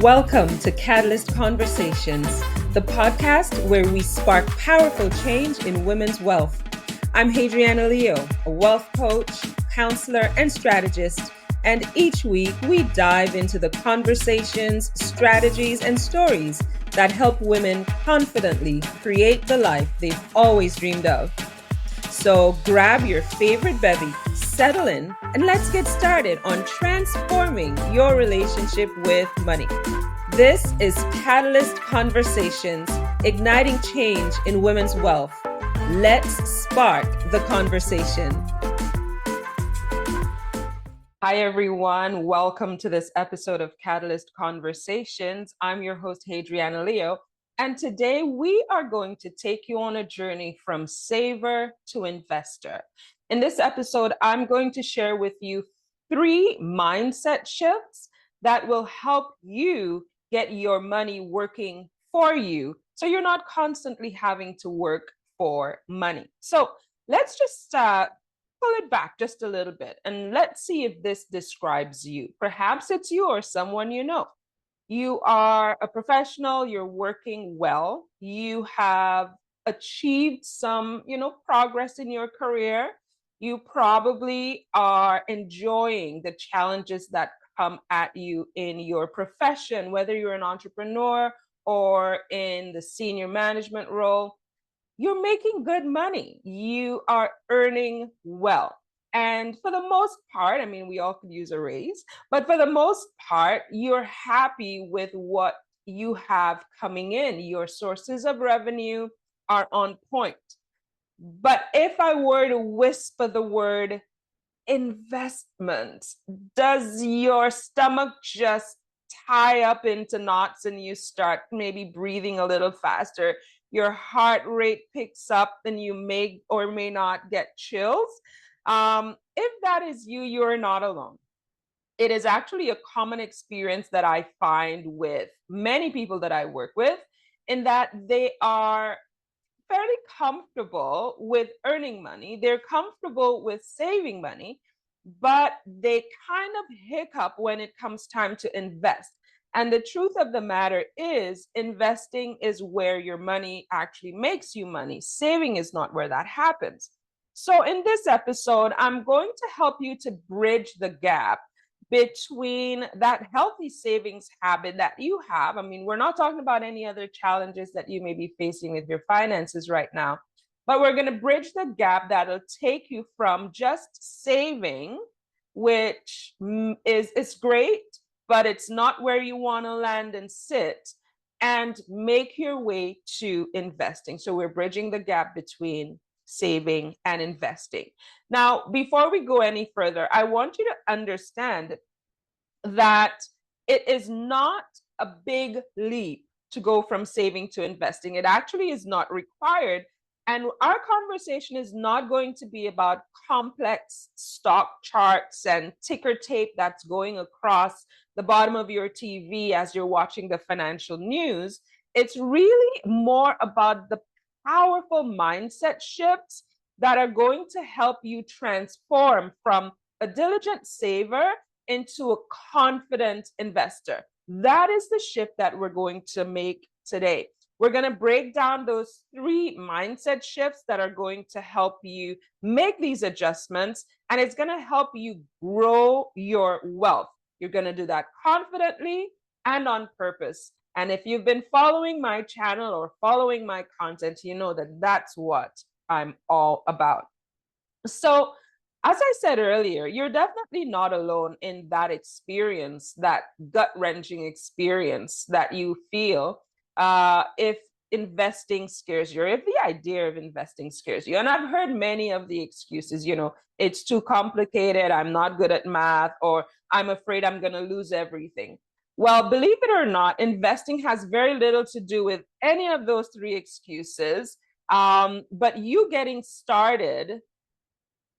Welcome to Catalyst Conversations, the podcast where we spark powerful change in women's wealth. I'm Hadriana Leo, a wealth coach, counselor, and strategist, and each week we dive into the conversations, strategies, and stories that help women confidently create the life they've always dreamed of. So grab your favorite bevy, settle in, and let's get started on transforming your relationship with money. This is Catalyst Conversations, igniting change in women's wealth. Let's spark the conversation. Hi, everyone. Welcome to this episode of Catalyst Conversations. I'm your host, Hadriana Leo. And today we are going to take you on a journey from saver to investor. In this episode, I'm going to share with you 3 mindset shifts that will help you get your money working for you, so you're not constantly having to work for money. So let's just pull it back just a little bit and let's see if this describes you. Perhaps it's you or someone you know. You are a professional, you're working well, you have achieved some, progress in your career. You probably are enjoying the challenges that come at you in your profession, whether you're an entrepreneur or in the senior management role. You're making good money. You are earning well. And for the most part, we all could use a raise, but for the most part, you're happy with what you have coming in. Your sources of revenue are on point. But if I were to whisper the word investment, does your stomach just tie up into knots and you start maybe breathing a little faster? Your heart rate picks up and you may or may not get chills. If that is you, you're not alone. It is actually a common experience that I find with many people that I work with, in that they are fairly comfortable with earning money. They're comfortable with saving money, but they kind of hiccup when it comes time to invest. And the truth of the matter is, investing is where your money actually makes you money. Saving is not where that happens. So in this episode, I'm going to help you to bridge the gap between that healthy savings habit that you have. We're not talking about any other challenges that you may be facing with your finances right now, but we're going to bridge the gap that'll take you from just saving, which is great, but it's not where you want to land and sit, and make your way to investing. So we're bridging the gap between saving and investing. Now, before we go any further, I want you to understand that it is not a big leap to go from saving to investing. It actually is not required. And our conversation is not going to be about complex stock charts and ticker tape that's going across the bottom of your TV as you're watching the financial news. It's really more about the powerful mindset shifts that are going to help you transform from a diligent saver into a confident investor. That is the shift that we're going to make today. We're going to break down those 3 mindset shifts that are going to help you make these adjustments, and it's going to help you grow your wealth. You're going to do that confidently and on purpose. And if you've been following my channel or following my content, you know that that's what I'm all about. So, as I said earlier, you're definitely not alone in that experience, that gut-wrenching experience that you feel if investing scares you, or if the idea of investing scares you. And I've heard many of the excuses, it's too complicated, I'm not good at math, or I'm afraid I'm going to lose everything. Well, believe it or not, investing has very little to do with any of those 3 excuses. But you getting started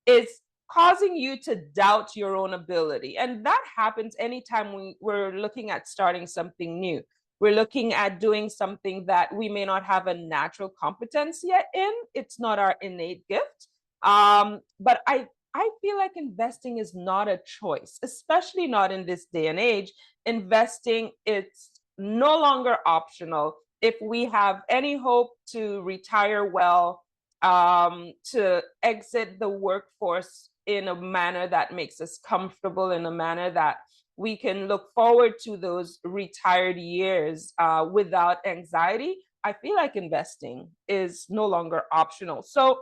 is causing you to doubt your own ability. And that happens anytime we're looking at starting something new. We're looking at doing something that we may not have a natural competence yet in. It's not our innate gift. But I I feel like investing is not a choice, especially not in this day and age. Investing, it's no longer optional. If we have any hope to retire well, to exit the workforce in a manner that makes us comfortable, in a manner that we can look forward to those retired years without anxiety, I feel like investing is no longer optional. So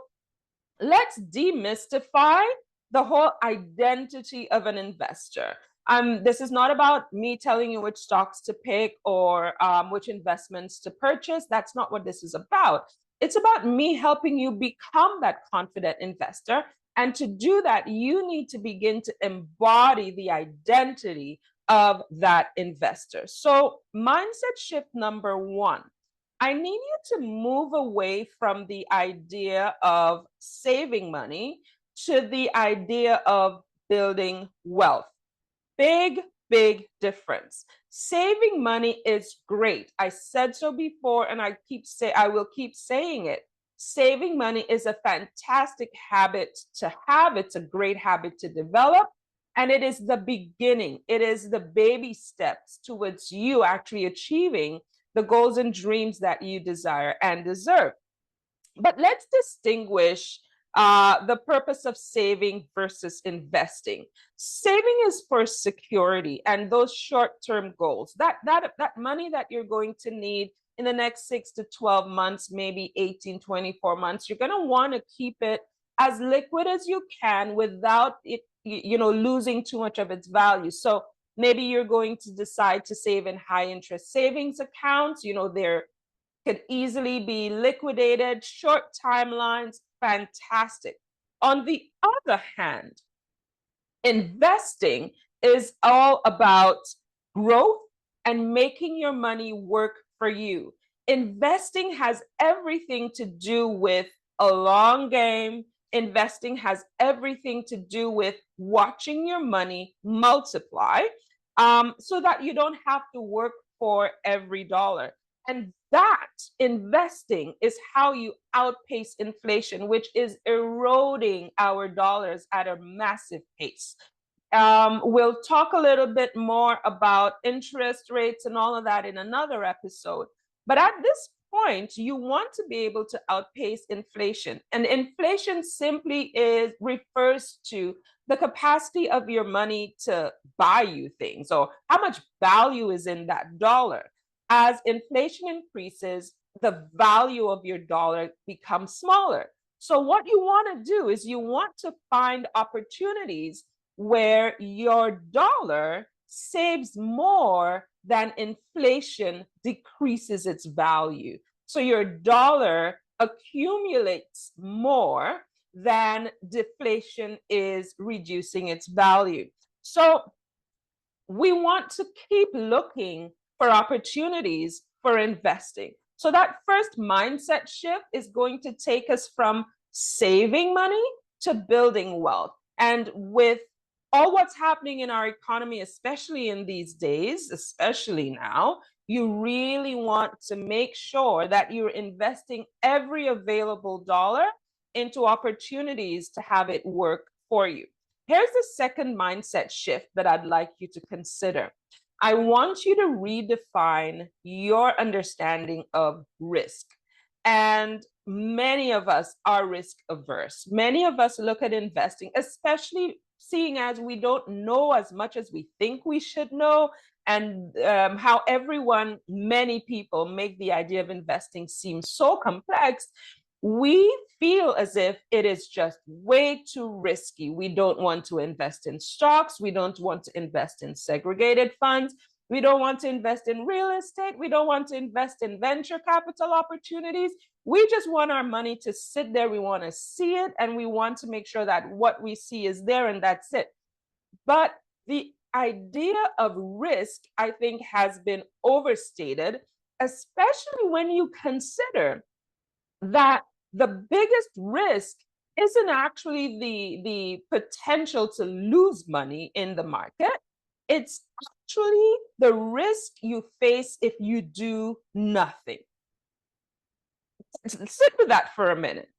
let's demystify the whole identity of an investor. This is not about me telling you which stocks to pick or which investments to purchase. That's not what this is about. It's about me helping you become that confident investor. And to do that, you need to begin to embody the identity of that investor. So, mindset shift number one, I need you to move away from the idea of saving money to the idea of building wealth. Big, big difference. Saving money is great. I said so before, and I will keep saying it. Saving money is a fantastic habit to have. It's a great habit to develop. And it is the beginning. It is the baby steps towards you actually achieving the goals and dreams that you desire and deserve. But let's distinguish the purpose of saving versus investing. Saving is for security and those short-term goals. That money that you're going to need in the next 6 to 12 months, maybe 18, 24 months, you're going to want to keep it as liquid as you can without it, losing too much of its value. So maybe you're going to decide to save in high interest savings accounts. They're could easily be liquidated, short timelines, fantastic. On the other hand, investing is all about growth and making your money work for you. Investing has everything to do with a long game. Investing has everything to do with watching your money multiply so that you don't have to work for every dollar. And that investing is how you outpace inflation, which is eroding our dollars at a massive pace. We'll talk a little bit more about interest rates and all of that in another episode. But at this point, you want to be able to outpace inflation. And inflation simply refers to the capacity of your money to buy you things, or how much value is in that dollar. As inflation increases, the value of your dollar becomes smaller. So what you want to do is you want to find opportunities where your dollar saves more than inflation decreases its value. So your dollar accumulates more than deflation is reducing its value. So we want to keep looking for opportunities for investing. So that first mindset shift is going to take us from saving money to building wealth. And with all what's happening in our economy, especially in these days, especially now, you really want to make sure that you're investing every available dollar into opportunities to have it work for you. Here's the second mindset shift that I'd like you to consider. I want you to redefine your understanding of risk. And many of us are risk averse. Many of us look at investing, especially seeing as we don't know as much as we think we should know, and how many people make the idea of investing seem so complex. We feel as if it is just way too risky. We don't want to invest in stocks. We don't want to invest in segregated funds. We don't want to invest in real estate. We don't want to invest in venture capital opportunities. We just want our money to sit there. We want to see it, and we want to make sure that what we see is there, and that's it. But the idea of risk, I think, has been overstated, especially when you consider that the biggest risk isn't actually the potential to lose money in the market. It's actually the risk you face if you do nothing. Sit with that for a minute.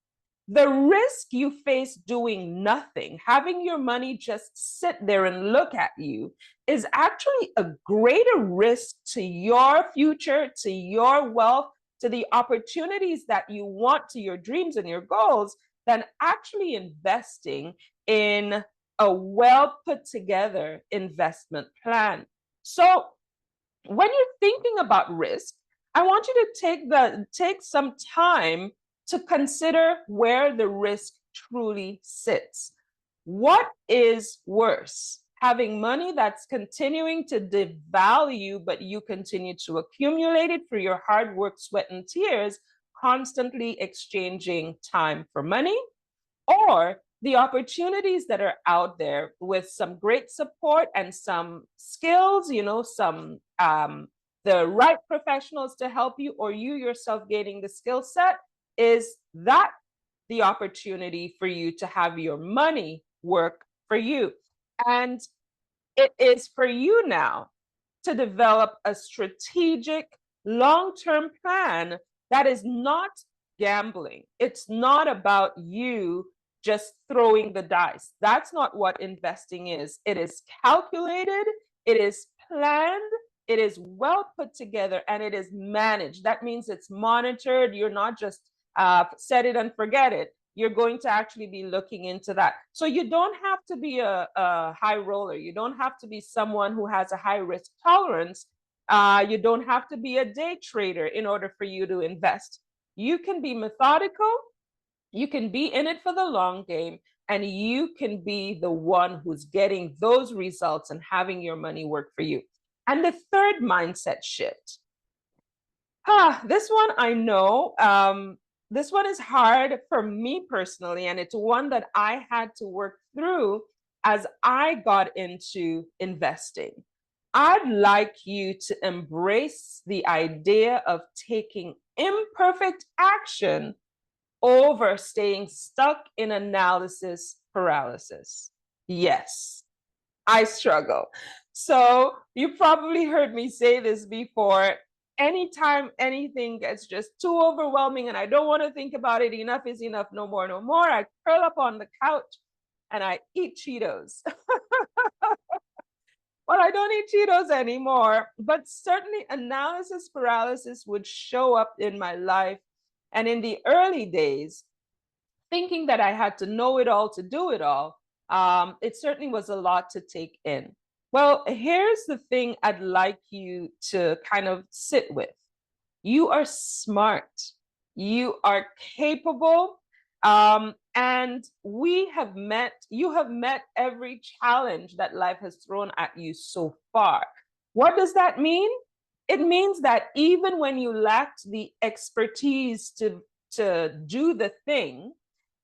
The risk you face doing nothing, having your money just sit there and look at you, is actually a greater risk to your future, to your wealth, to the opportunities that you want, to your dreams and your goals, than actually investing in a well put together investment plan. So when you're thinking about risk, I want you to take some time to consider where the risk truly sits. What is worse? Having money that's continuing to devalue, but you continue to accumulate it through your hard work, sweat, and tears, constantly exchanging time for money, or the opportunities that are out there with some great support and some skills, some the right professionals to help you, or you yourself gaining the skill set, is that the opportunity for you to have your money work for you. And it is for you now to develop a strategic long-term plan that is not gambling. It's not about you just throwing the dice. That's not what investing is. It is calculated, it is planned, it is well put together, and it is managed. That means it's monitored. You're not just set it and forget it. You're going to actually be looking into that. So you don't have to be a high roller. You don't have to be someone who has a high risk tolerance. You don't have to be a day trader in order for you to invest. You can be methodical. You can be in it for the long game, and you can be the one who's getting those results and having your money work for you. And the third mindset shift. This one I know. This one is hard for me personally, and it's one that I had to work through as I got into investing. I'd like you to embrace the idea of taking imperfect action over staying stuck in analysis paralysis. Yes, I struggle. So you probably heard me say this before. Anytime anything gets just too overwhelming and I don't want to think about it, enough is enough, no more, no more, I curl up on the couch and I eat Cheetos. Well, I don't eat Cheetos anymore, but certainly analysis paralysis would show up in my life. And in the early days, thinking that I had to know it all to do it all, it certainly was a lot to take in. Well, here's the thing I'd like you to kind of sit with. You are smart, you are capable, and you have met every challenge that life has thrown at you so far. What does that mean? It means that even when you lacked the expertise to do the thing,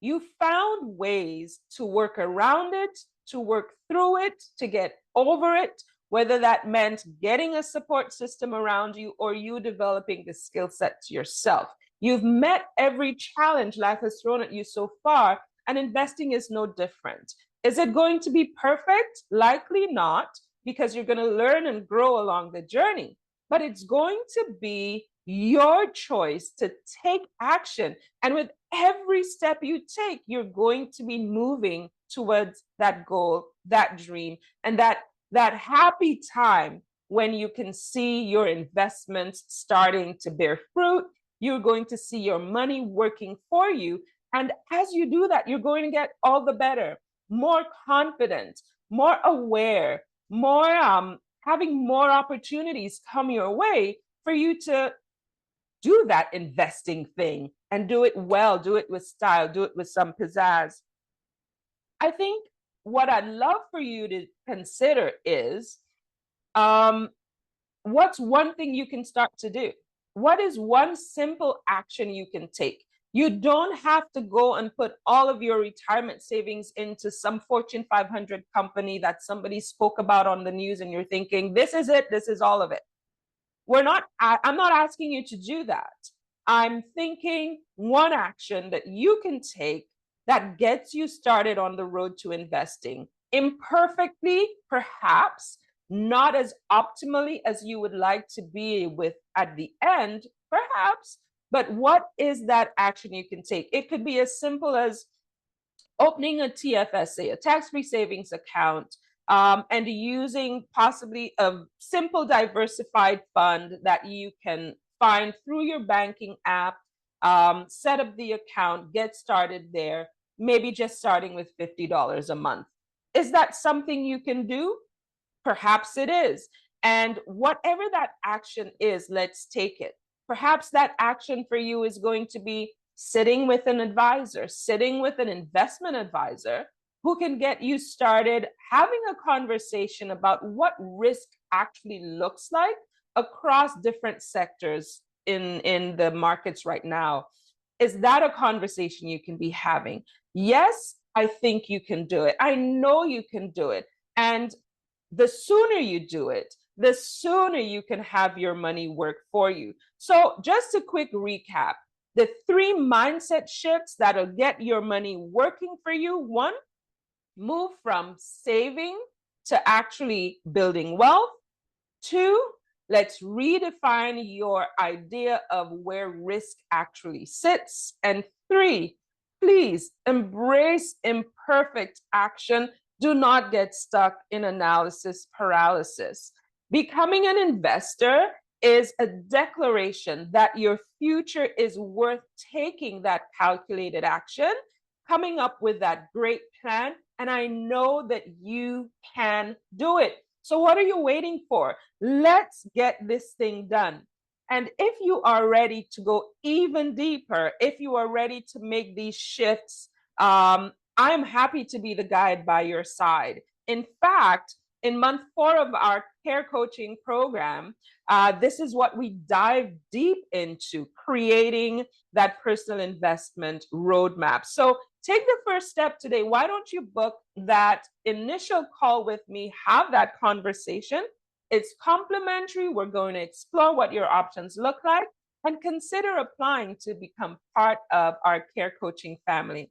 you found ways to work around it, to work through it, to get over it, whether that meant getting a support system around you or you developing the skill sets yourself. You've met every challenge life has thrown at you so far, and investing is no different. Is it going to be perfect? Likely not, because you're going to learn and grow along the journey. But it's going to be your choice to take action. And with every step you take, you're going to be moving towards that goal, that dream, and that happy time when you can see your investments starting to bear fruit. You're going to see your money working for you. And as you do that, you're going to get all the better, more confident, more aware, more having more opportunities come your way for you to do that investing thing and do it well, do it with style, do it with some pizzazz. I think what I'd love for you to consider is what's one thing you can start to do? What is one simple action you can take? You don't have to go and put all of your retirement savings into some Fortune 500 company that somebody spoke about on the news and you're thinking, this is it, this is all of it. I'm not asking you to do that. I'm thinking one action that you can take that gets you started on the road to investing. Imperfectly, perhaps, not as optimally as you would like to be with at the end, perhaps, But what is that action you can take? It could be as simple as opening a TFSA, a tax-free savings account, and using possibly a simple diversified fund that you can find through your banking app. Set up the account, get started there, maybe just starting with $50 a month. Is that something you can do? Perhaps it is. And whatever that action is, let's take it. Perhaps that action for you is going to be sitting with an advisor, sitting with an investment advisor who can get you started having a conversation about what risk actually looks like across different sectors in the markets right now. Is that a conversation you can be having? Yes, I think you can do it. I know you can do it. And the sooner you do it, the sooner you can have your money work for you. So just a quick recap, the 3 mindset shifts that'll get your money working for you. 1, move from saving to actually building wealth. 2, let's redefine your idea of where risk actually sits. And 3, please embrace imperfect action. Do not get stuck in analysis paralysis. Becoming an investor is a declaration that your future is worth taking that calculated action, coming up with that great plan. And I know that you can do it. So what are you waiting for? Let's get this thing done. And if you are ready to go even deeper, if you are ready to make these shifts, I'm happy to be the guide by your side. In fact, in month 4 of our care coaching program, this is what we dive deep into, creating that personal investment roadmap. So take the first step today. Why don't you book that initial call with me, have that conversation? It's complimentary. We're going to explore what your options look like and consider applying to become part of our care coaching family.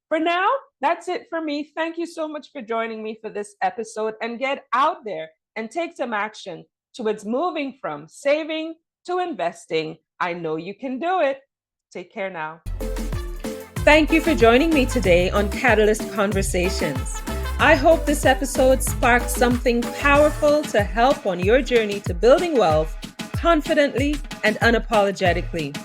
For now, that's it for me. Thank you so much for joining me for this episode, and get out there and take some action towards moving from saving to investing. I know you can do it. Take care now. Thank you for joining me today on Catalyst Conversations. I hope this episode sparked something powerful to help on your journey to building wealth confidently and unapologetically.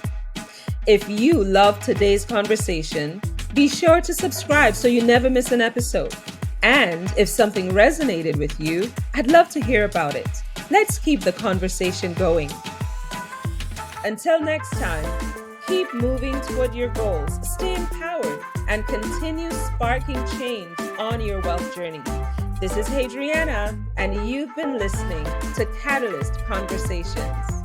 If you loved today's conversation, be sure to subscribe so you never miss an episode. And if something resonated with you, I'd love to hear about it. Let's keep the conversation going. Until next time, keep moving toward your goals, stay empowered, and continue sparking change on your wealth journey. This is Hadriana, and you've been listening to Catalyst Conversations.